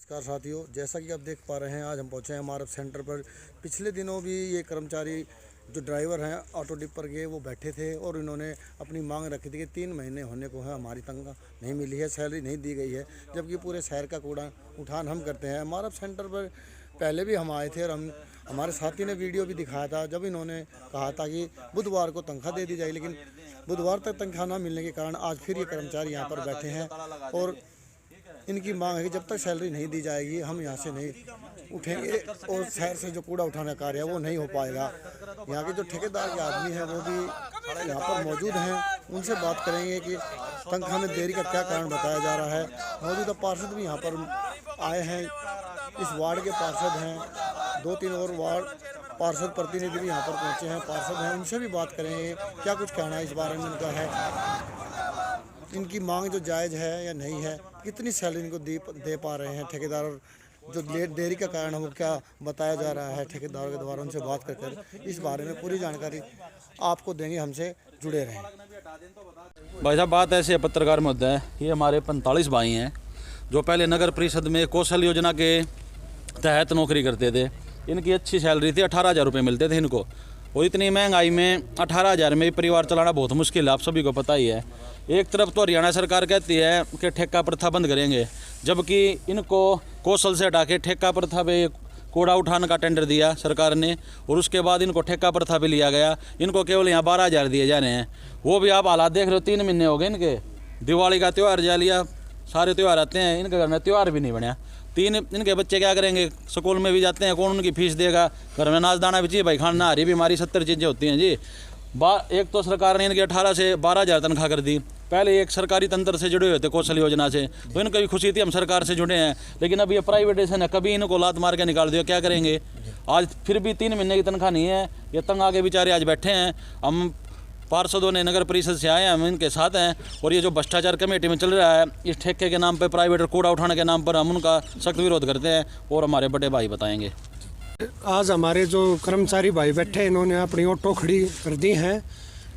नमस्कार साथियों, जैसा कि आप देख पा रहे हैं आज हम पहुंचे हैं एमआरएफ सेंटर पर। पिछले दिनों भी ये कर्मचारी जो ड्राइवर हैं ऑटो डिपर के वो बैठे थे और इन्होंने अपनी मांग रखी थी कि 3 महीने होने को है, हमारी तनख्वाह नहीं मिली है, सैलरी नहीं दी गई है, जबकि पूरे शहर का कूड़ा उठान हम करते हैं। एमआरएफ सेंटर पर पहले भी हम आए थे और हमारे साथी ने वीडियो भी दिखाया था जब इन्होंने कहा था कि बुधवार को तनख्वाह दे दी जाए, लेकिन बुधवार तक तनख्वाह ना मिलने के कारण आज फिर ये कर्मचारी यहाँ पर बैठे हैं और इनकी मांग है कि जब तक सैलरी नहीं दी जाएगी हम यहाँ से नहीं उठेंगे और शहर से जो कूड़ा उठाने का कार्य है वो नहीं हो पाएगा। यहाँ के जो ठेकेदार के आदमी हैं वो भी यहाँ पर मौजूद हैं, उनसे बात करेंगे कि तनख्वाह में देरी का क्या कारण बताया जा रहा है। मौजूदा पार्षद भी यहाँ पर आए हैं, इस वार्ड के पार्षद हैं, 2-3 और वार्ड पार्षद प्रतिनिधि भी यहाँ पर पहुँचे हैं, पार्षद हैं, उनसे भी बात करेंगे क्या कुछ कहना है इस बारे में उनका है, इनकी मांग जो जायज़ है या नहीं है, कितनी सैलरी इनको दे पा रहे हैं ठेकेदार, और जो देरी का कारण है वो क्या बताया जा रहा है ठेकेदारों के द्वारा। उनसे बात कर इस बारे में पूरी जानकारी आपको देंगे, हमसे जुड़े रहें। भाई साहब, बात ऐसे है, पत्रकार मुद्दा है। ये हमारे 45 भाई हैं जो पहले नगर परिषद में कौशल योजना के तहत नौकरी करते थे। इनकी अच्छी सैलरी थी, 18,000 रुपये मिलते थे इनको, और इतनी महंगाई में 18,000 में परिवार चलाना बहुत मुश्किल है, आप सभी को पता ही है। एक तरफ तो हरियाणा सरकार कहती है कि ठेका प्रथा बंद करेंगे, जबकि इनको कौशल से हटा के ठेका प्रथा पे कूड़ा उठाने का टेंडर दिया सरकार ने, और उसके बाद इनको ठेका प्रथा पे लिया गया। इनको केवल यहाँ 12,000 दिए जा रहे हैं, वो भी आप हालात देख रहे हो। 3 महीने हो गए इनके, दिवाली का त्यौहार जा लिया, सारे त्यौहार आते हैं, इनके घर में त्यौहार भी नहीं बनया। इनके बच्चे क्या करेंगे, स्कूल में भी जाते हैं, कौन उनकी फीस देगा, घर में नाच दाना भी चाहिए भाई, खाना हरी बीमारी 70 चीज़ें होती हैं जी। एक तो सरकार ने इनके 18 से 12,000 तनख्वाह कर दी। पहले एक सरकारी तंत्र से जुड़े हुए थे कौशल योजना से, तो इनको भी खुशी थी हम सरकार से जुड़े हैं, लेकिन अब ये प्राइवेटाइजेशन है, कभी इनको लात मार के निकाल दिया, क्या करेंगे। आज फिर भी 3 महीने की तनख्वाह नहीं है, ये तंग आके बेचारे आज बैठे हैं। हम पार्षदों ने नगर परिषद से आए हैं, हम इनके साथ हैं, और ये जो भ्रष्टाचार कमेटी में चल रहा है इस ठेके के नाम पर, प्राइवेट कूड़ा उठाने के नाम पर, हम उनका सख्त विरोध करते हैं, और हमारे बड़े भाई बताएंगे। आज हमारे जो कर्मचारी भाई बैठे हैं इन्होंने अपनी ऑटो खड़ी कर दी हैं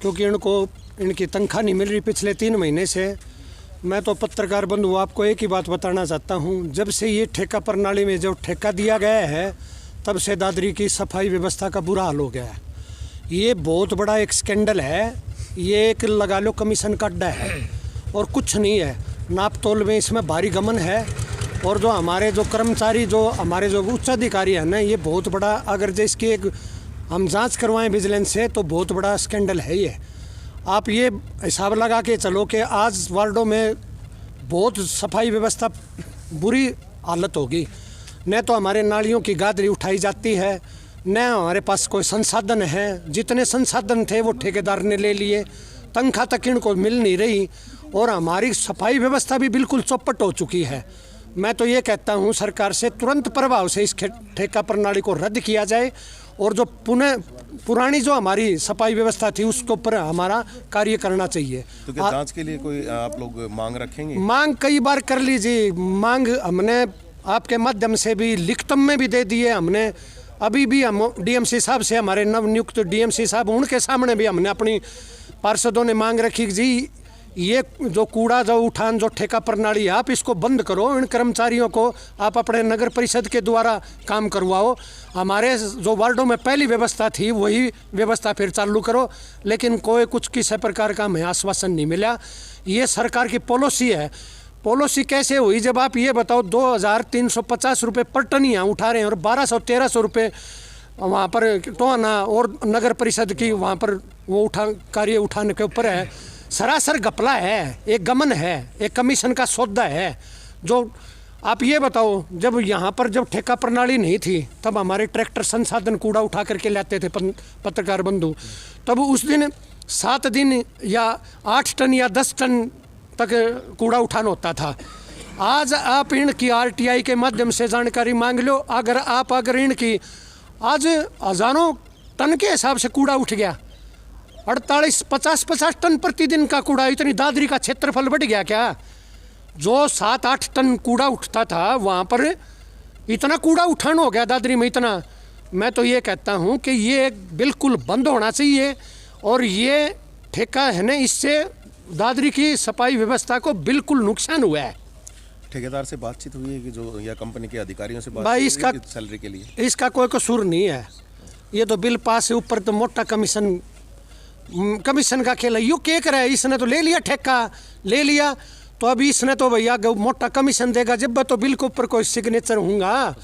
क्योंकि इनकी तनख्वाह नहीं मिल रही पिछले 3 महीने से। मैं तो पत्रकार बंधु आपको एक ही बात बताना चाहता हूं, जब से ये ठेका प्रणाली में जो ठेका दिया गया है तब से दादरी की सफाई व्यवस्था का बुरा हाल हो गया है। ये बहुत बड़ा एक स्कैंडल है, ये एक लगा लो कमीशन का अड्डा है और कुछ नहीं है। नाप तोल में इसमें भारी गमन है, और जो हमारे जो कर्मचारी जो हमारे जो उच्च अधिकारी हैं ना, ये बहुत बड़ा, अगर जो इसकी एक हम जांच करवाएं विजिलेंस से तो बहुत बड़ा स्कैंडल है ये। आप ये हिसाब लगा के चलो कि आज वार्डों में बहुत सफाई व्यवस्था बुरी हालत होगी, न तो हमारे नालियों की गादरी उठाई जाती है, न हमारे पास कोई संसाधन है। जितने संसाधन थे वो ठेकेदार ने ले लिए, तनख्वाह तक इनको मिल नहीं रही, और हमारी सफाई व्यवस्था भी बिल्कुल चौपट हो चुकी है। मैं तो ये कहता हूँ सरकार से तुरंत प्रभाव से इस ठेका प्रणाली को रद्द किया जाए, और जो पुरानी जो हमारी सफाई व्यवस्था थी उसके ऊपर हमारा कार्य करना चाहिए। तो क्या जांच के लिए कोई आप लोग मांग रखेंगे? मांग कई बार कर लीजिए, मांग हमने आपके माध्यम से भी लिखितम में भी दे दी है। हमने अभी भी हम डीएमसी साहब से, हमारे नवनियुक्त डीएमसी साहब, उनके सामने भी हमने अपनी पार्षदों ने मांग रखी कि जी ये जो कूड़ा जो उठान जो ठेका प्रणाली है आप इसको बंद करो, इन कर्मचारियों को आप अपने नगर परिषद के द्वारा काम करवाओ, हमारे जो वार्डों में पहली व्यवस्था थी वही व्यवस्था फिर चालू करो। लेकिन कोई कुछ किसी प्रकार का हमें आश्वासन नहीं मिला। ये सरकार की पॉलिसी है। पॉलिसी कैसे हुई, जब आप ये बताओ 2,350 रुपये पर टन यहाँ उठा रहे हैं और 1,200-1,300 रुपये वहाँ पर टोहाना और नगर परिषद की वहाँ पर वो कार्य उठाने के ऊपर है। सरासर घपला है, एक गमन है, एक कमीशन का सौदा है। जो आप ये बताओ, जब यहाँ पर जब ठेका प्रणाली नहीं थी तब हमारे ट्रैक्टर संसाधन कूड़ा उठा करके लाते थे पत्रकार बंधु, तब उस दिन 7 दिन या 8 टन या 10 टन तक कूड़ा उठाना होता था। आज आप इनकी आरटीआई के माध्यम से जानकारी मांग लो, अगर इनकी आज हज़ारों टन के हिसाब से कूड़ा उठ गया, 50 टन प्रतिदिन का कूड़ा, इतनी दादरी का क्षेत्रफल बढ़ गया क्या? जो 7-8 टन कूड़ा उठता था वहाँ पर इतना कूड़ा उठान हो गया दादरी में इतना। मैं तो ये कहता हूँ कि ये बिल्कुल बंद होना चाहिए, और ये ठेका है ना, इससे दादरी की सफाई व्यवस्था को बिल्कुल नुकसान हुआ है। ठेकेदार से बातचीत हुई है कि जो या कंपनी के अधिकारियों से भाई बात इसका सैलरी के लिए? इसका कोई कसूर नहीं है, ये तो बिल पास से ऊपर तो मोटा कमीशन का खेल है। यू क्या करे, इसने तो ले लिया ठेका, ले लिया तो अभी इसने तो भैया मोटा कमीशन देगा जब तो बिल के ऊपर कोई सिग्नेचर होगा,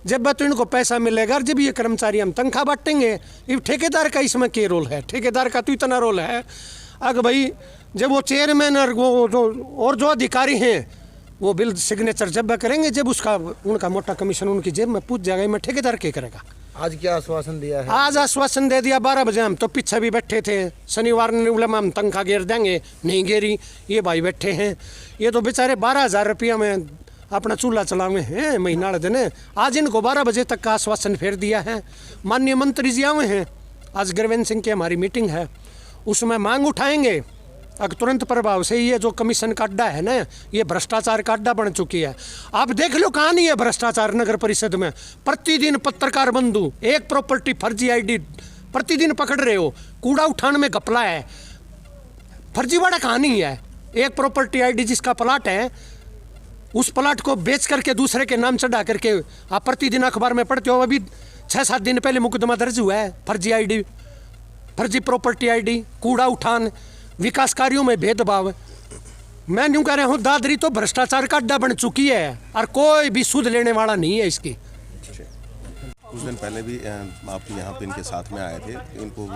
जब तो इनको पैसा मिलेगा, और जब ये कर्मचारी हम तनख्वाह बांटेंगे। ये ठेकेदार का इसमें क्या रोल है? ठेकेदार का तो इतना रोल है अगर भाई जब वो चेयरमैन और जो अधिकारी हैं वो बिल सिग्नेचर जब करेंगे, जब उसका उनका मोटा कमीशन उनकी जेब में पूछ जाएगा, मैं ठेकेदार क्या करेगा। आज क्या आश्वासन दिया है? आज आश्वासन दे दिया 12 बजे, हम तो पीछे भी बैठे थे। शनिवार ने बोला हम तनख्वाह गिर देंगे, नहीं गिरी। ये भाई बैठे हैं, ये तो बेचारे 12,000 रुपया में अपना चूल्हा चलावे हैं महीना दिन। आज इनको 12 बजे तक का आश्वासन फेर दिया है। माननीय मंत्री जी आए हैं, आज गुरविंदर सिंह की हमारी मीटिंग है, उसमें मांग उठाएंगे अगर तुरंत प्रभाव से। ये जो कमीशन का अड्डा है ना, ये भ्रष्टाचार का अड्डा बन चुकी है। आप देख लो कहाँ नहीं है भ्रष्टाचार नगर परिषद में। प्रतिदिन पत्रकार बंधु एक प्रॉपर्टी फर्जी आईडी प्रतिदिन पकड़ रहे हो, कूड़ा उठाने में घपला है, फर्जीवाड़ा कहाँ नहीं है। एक प्रॉपर्टी आईडी जिसका प्लाट है, उस प्लाट को बेच करके दूसरे के नाम चढ़ा करके आप प्रतिदिन अखबार में पढ़ते हो। अभी 6-7 दिन पहले मुकदमा दर्ज हुआ है, फर्जी आईडी, फर्जी प्रॉपर्टी आईडी, कूड़ा उठान, विकास कार्यों में भेदभाव। मैं यूँ कह रहा हूँ दादरी तो भ्रष्टाचार का अड्डा बन चुकी है और कोई भी सूद लेने वाला नहीं है इसकी। कुछ दिन पहले भी आप यहाँ पे इनके साथ में आए थे, इनको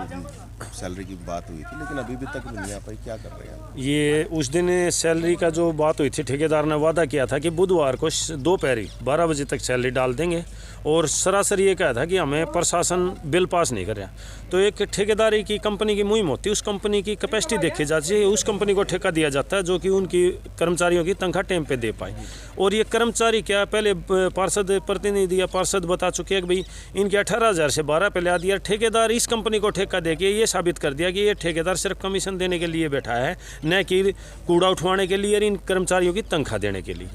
सैलरी की बात हुई थी, लेकिन अभी भी तक नहीं आ पाई। क्या कर रहे हैं ये? उस दिन सैलरी का जो बात हुई थी, ठेकेदार ने वादा किया था कि बुधवार को दोपहर 12 बजे तक सैलरी डाल देंगे, और सरासर ये कहा था कि हमें प्रशासन बिल पास नहीं कर रहा। तो एक ठेकेदारी की कंपनी की मुहिम होती है, उस कंपनी की कैपेसिटी देखी जाती है, उस कंपनी को ठेका दिया जाता है जो कि उनकी कर्मचारियों की तनख्वाह टाइम पे दे पाए। और ये कर्मचारी क्या, पहले पार्षद प्रतिनिधि या पार्षद बता चुके हैं कि भाई इनके 18,000 से 12 पे ला दिया। ठेकेदार इस कंपनी को ठेका दे के ये साबित कर दिया कि ये ठेकेदार सिर्फ कमीशन देने के लिए बैठा है, न कि कूड़ा उठवाने के लिए और इन कर्मचारियों की तनख्वाह देने के लिए।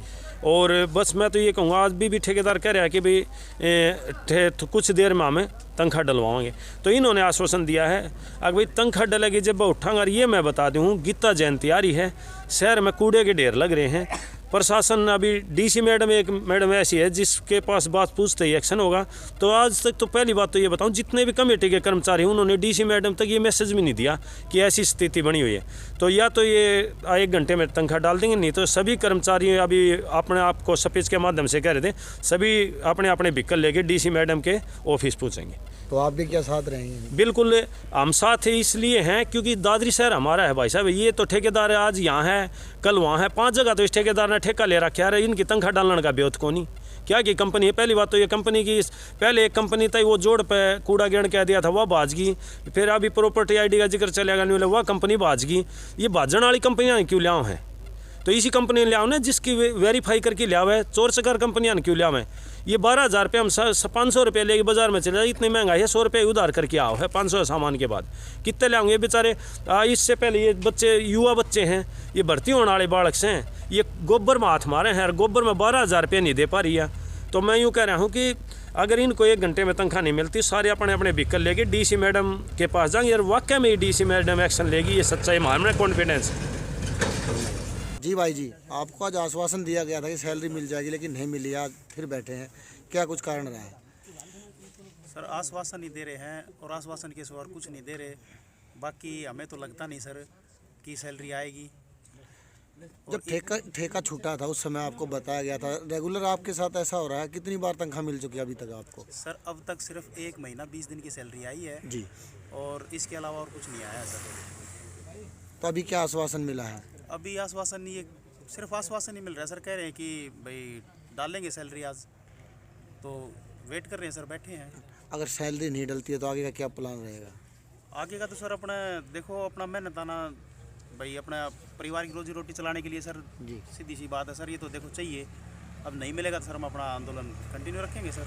और बस मैं तो ये कहूँगा, आज भी ठेकेदार कह रहा है कि भाई तो कुछ देर में हमें तनख्वाह डलवाएंगे। तो इन्होंने आश्वासन दिया है अगर भाई तनख्वाह डलेगी जब उठाऊंगा। और ये मैं बता दूँ, गीता जयंती आ रही है, शहर में कूड़े के ढेर लग रहे हैं। प्रशासन अभी डीसी मैडम, एक मैडम ऐसी है जिसके पास बात पूछते ही एक्शन होगा। तो आज तक तो पहली बात तो ये बताऊं, जितने भी कमेटी के कर्मचारी हैं उन्होंने डीसी मैडम तक ये मैसेज भी नहीं दिया कि ऐसी स्थिति बनी हुई है। तो या तो ये 1 घंटे में तनख्वाह डाल देंगे, नहीं तो सभी कर्मचारी अभी अपने आप को स्पीच के माध्यम से कह रहे थे, सभी अपने अपने व्हीकल लेके डीसी मैडम के ऑफिस पहुँचेंगे। तो आप भी क्या साथ रहेंगे? बिल्कुल हम साथ इसलिए हैं क्योंकि दादरी शहर हमारा है भाई साहब। ये तो ठेकेदार है, आज यहाँ है कल वहाँ है, 5 जगह तो इस ठेकेदार ने ठेका ले रखा है। इनकी तनख्वाह डालने का बेहद को नहीं क्या की कंपनी है। पहली बात तो ये कंपनी की, पहले एक कंपनी थी वो जोड़ पे कूड़ा गिरण कह दिया था, वह भाज गई। फिर अभी प्रॉपर्टी आईडी का जिक्र चलेगा नहीं, वह कंपनी भाज गई। ये भाजन वाली कंपनियाँ क्यों लियाओ हैं? तो इसी कंपनी लियाओ ना जिसकी वेरीफाई करके लिया हुआ है। चोर चकार कंपनियाँ क्यों लिया है? ये 12,000 रुपये हम 500 रुपये लेके बाजार में चले जाए, इतनी महंगाई है, 100 रुपये उधार करके आओ है 500 सामान के बाद कितने ले आऊँगे बेचारे। इससे पहले ये बच्चे, युवा बच्चे हैं, ये भर्ती होने वाले बालक हैं, ये गोबर में हाथ मारे हैं और गोबर में 12,000 रुपये नहीं दे पा रही है। तो मैं यूँ कह रहा हूँ कि अगर इनको 1 घंटे में तनख्वाह नहीं मिलती, सारे अपने अपने व्हीकल लेके डीसी मैडम के पास जाएंगे और वाकई में डीसी मैडम एक्शन लेगी। ये सच्चाई हमारे कॉन्फिडेंस है। जी भाई जी, आपको आज आश्वासन दिया गया था कि सैलरी मिल जाएगी, लेकिन नहीं मिली, आज फिर बैठे हैं, क्या कुछ कारण रहा है? सर आश्वासन नहीं दे रहे हैं और आश्वासन के सिवा कुछ नहीं दे रहे। बाकी हमें तो लगता नहीं सर कि सैलरी आएगी। जब ठेका छूटा था उस समय आपको बताया गया था, रेगुलर आपके साथ ऐसा हो रहा है? कितनी बार तनख्वाह मिल चुकी है अभी तक आपको? सर अब तक सिर्फ 1 महीना 20 दिन की सैलरी आई है जी, और इसके अलावा और कुछ नहीं आया सर। तो अभी क्या आश्वासन मिला है? अभी आश्वासन नहीं है, सिर्फ आश्वासन ही मिल रहा है सर। कह रहे हैं कि भाई डालेंगे सैलरी आज, तो वेट कर रहे हैं सर, बैठे हैं। अगर सैलरी नहीं डलती है तो आगे का क्या प्लान रहेगा? आगे का तो सर अपना देखो, अपना मेहनत आना भाई, अपना परिवार की रोजी रोटी चलाने के लिए सर जी, सीधी सी बात है सर, ये तो देखो चाहिए। अब नहीं मिलेगा तो सर हम अपना आंदोलन कंटिन्यू रखेंगे सर।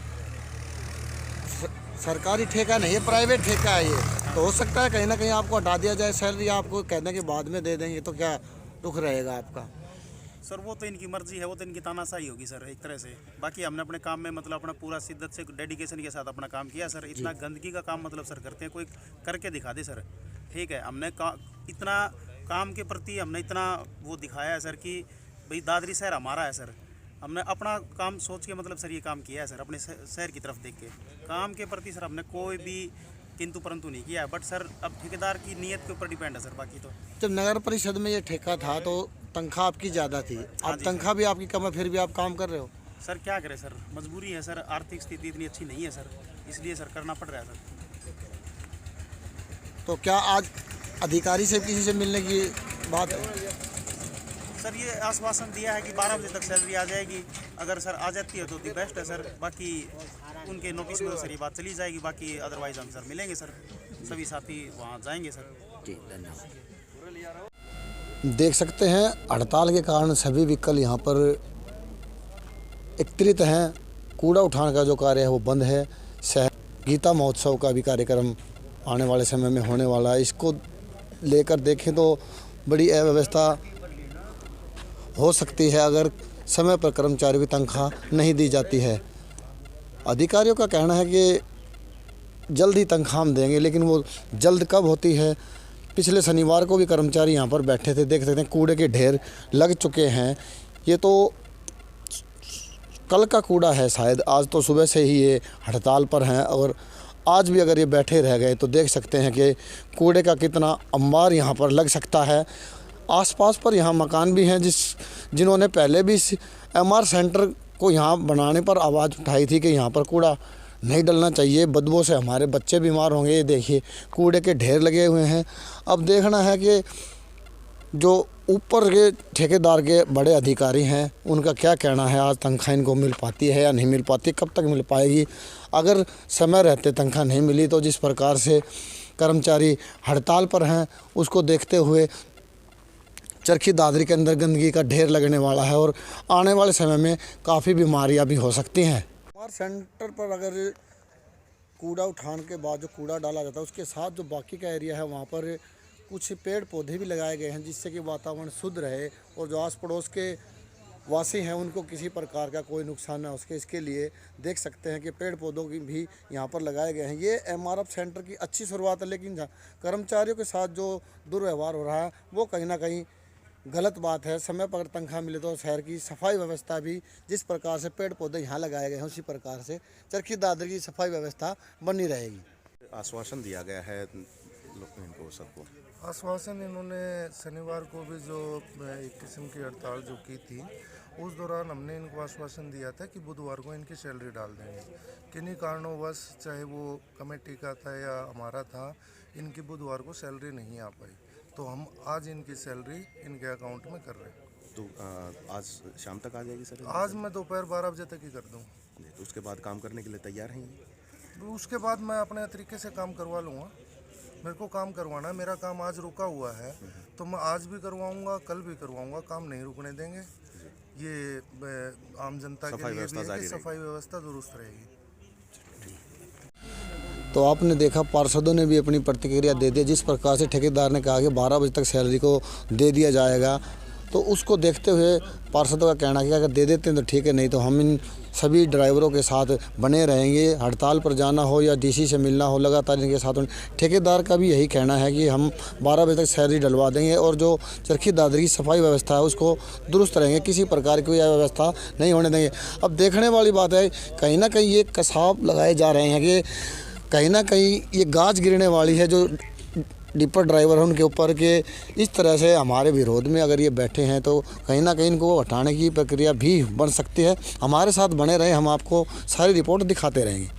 सरकारी ठेका नहीं है, प्राइवेट ठेका है ये, तो हो सकता है कहीं ना कहीं आपको हटा दिया जाए सैलरी, आपको कहने के बाद में दे देंगे, तो क्या दुख रहेगा आपका? सर वो तो इनकी मर्जी है, वो तो इनकी तानाशाही होगी सर एक तरह से। बाकी हमने अपने काम में मतलब अपना पूरा शिद्दत से डेडिकेशन के साथ अपना काम किया सर। इतना गंदगी का काम मतलब सर करते हैं, कोई करके दिखा दे सर, ठीक है। हमने इतना काम के प्रति हमने इतना वो दिखाया है सर कि भाई दादरी शहर हमारा है सर, हमने अपना काम सोच के मतलब सर ये काम किया है सर, अपने शहर की तरफ देख के। काम के प्रति सर हमने कोई भी किंतु परंतु नहीं किया है, बट सर अब ठेकेदार की नीयत के ऊपर डिपेंड है सर। बाकी तो जब नगर परिषद में ये ठेका था तो तनख्वाह आपकी ज़्यादा थी, अब तनख्वाह भी आपकी कम है, फिर भी आप काम कर रहे हो। सर क्या करें सर, मजबूरी है सर, आर्थिक स्थिति इतनी अच्छी नहीं है सर, इसलिए सर करना पड़ रहा है सर। तो क्या आज अधिकारी से किसी से मिलने की बात है? सर ये आश्वासन दिया है कि 12 बजे तक सैलरी आ जाएगी, अगर सर आ जाती है तो दी बेस्ट है सर। बाकी उनके नोटिस में तो सर ये बात चली जाएगी, बाकी अदरवाइज हम सर मिलेंगे सर, सभी साथी वहाँ जाएंगे सर। जी धन्यवाद। देख सकते हैं हड़ताल के कारण सभी व्हीकल यहाँ पर एकत्रित हैं। कूड़ा उठाने का जो कार्य है वो बंद है। शहर गीता महोत्सव का भी कार्यक्रम आने वाले समय में होने वाला है। इसको लेकर देखें तो बड़ी अव्यवस्था हो सकती है अगर समय पर कर्मचारियों की तनख्वाह नहीं दी जाती है। अधिकारियों का कहना है कि जल्द ही तनख्वाह हम देंगे, लेकिन वो जल्द कब होती है? पिछले शनिवार को भी कर्मचारी यहाँ पर बैठे थे, देख सकते हैं कूड़े के ढेर लग चुके हैं। ये तो कल का कूड़ा है शायद, आज तो सुबह से ही ये हड़ताल पर हैं और आज भी अगर ये बैठे रह गए तो देख सकते हैं कि कूड़े का कितना अंबार यहाँ पर लग सकता है। आसपास पर यहाँ मकान भी हैं जिन्होंने पहले भी MR सेंटर को यहाँ बनाने पर आवाज़ उठाई थी कि यहाँ पर कूड़ा नहीं डलना चाहिए, बदबू से हमारे बच्चे बीमार होंगे। ये देखिए कूड़े के ढेर लगे हुए हैं। अब देखना है कि जो ऊपर के ठेकेदार के बड़े अधिकारी हैं उनका क्या कहना है, आज तनख्वाह इनको मिल पाती है या नहीं मिल पाती, कब तक मिल पाएगी। अगर समय रहते तनख्वाह नहीं मिली तो जिस प्रकार से कर्मचारी हड़ताल पर हैं उसको देखते हुए चरखी दादरी के अंदर गंदगी का ढेर लगने वाला है और आने वाले समय में काफ़ी बीमारियां भी हो सकती हैं। हमारे सेंटर पर अगर कूड़ा उठाने के बाद जो कूड़ा डाला जाता है उसके साथ जो बाकी का एरिया है वहाँ पर कुछ पेड़ पौधे भी लगाए गए हैं जिससे कि वातावरण शुद्ध रहे और जो आस पड़ोस के वासी हैं उनको किसी प्रकार का कोई नुकसान ना हो सके। इसके लिए देख सकते हैं कि पेड़ पौधों की भी यहाँ पर लगाए गए हैं। ये MRF सेंटर की अच्छी शुरुआत है, लेकिन कर्मचारियों के साथ जो दुर्व्यवहार हो रहा है वो कहीं ना कहीं गलत बात है। समय पर तनख्वाह मिले तो शहर की सफाई व्यवस्था भी जिस प्रकार से पेड़ पौधे यहाँ लगाए गए हैं उसी प्रकार से चरखी दादरी की सफाई व्यवस्था बनी रहेगी। आश्वासन दिया गया है इनको सबको। आश्वासन इन्होंने शनिवार को भी जो एक किस्म की हड़ताल जो की थी उस दौरान हमने इनको आश्वासन दिया था कि बुधवार को इनकी सैलरी डाल देंगे। किन्हीं कारणोंवश चाहे वो कमेटी का था या हमारा था, इनकी बुधवार को सैलरी नहीं आ पाई, तो हम आज इनकी सैलरी इनके अकाउंट में कर रहे हैं। तो आज शाम तक आ जाएगी सर? आज मैं दोपहर 12 बजे तक ही कर दूँ। तो उसके बाद काम करने के लिए तैयार हैं? उसके बाद मैं अपने तरीके से काम करवा लूँगा। मेरे को काम करवाना है, मेरा काम आज रुका हुआ है तो मैं आज भी करवाऊँगा, कल भी करवाऊँगा, काम नहीं रुकने देंगे। ये आम जनता के लिए भी है कि सफाई व्यवस्था दुरुस्त रहेगी। तो आपने देखा पार्षदों ने भी अपनी प्रतिक्रिया दे दी। जिस प्रकार से ठेकेदार ने कहा कि 12 बजे तक सैलरी को दे दिया जाएगा, तो उसको देखते हुए पार्षदों का कहना है कि अगर दे देते हैं तो ठीक है, नहीं तो हम इन सभी ड्राइवरों के साथ बने रहेंगे। हड़ताल पर जाना हो या DC से मिलना हो, लगातार इनके साथ। ठेकेदार का भी यही कहना है कि हम 12 बजे तक सैलरी डलवा देंगे और जो चरखी दादरी की सफाई व्यवस्था है उसको दुरुस्त रहेंगे, किसी प्रकार की व्यवस्था नहीं होने देंगे। अब देखने वाली बात है, कहीं ना कहीं ये कसाब लगाए जा रहे हैं कि कहीं ना कहीं ये गाज गिरने वाली है जो डिपर ड्राइवर है उनके ऊपर के इस तरह से हमारे विरोध में अगर ये बैठे हैं तो कहीं ना कहीं इनको हटाने की प्रक्रिया भी बन सकती है। हमारे साथ बने रहे, हम आपको सारी रिपोर्ट दिखाते रहेंगे।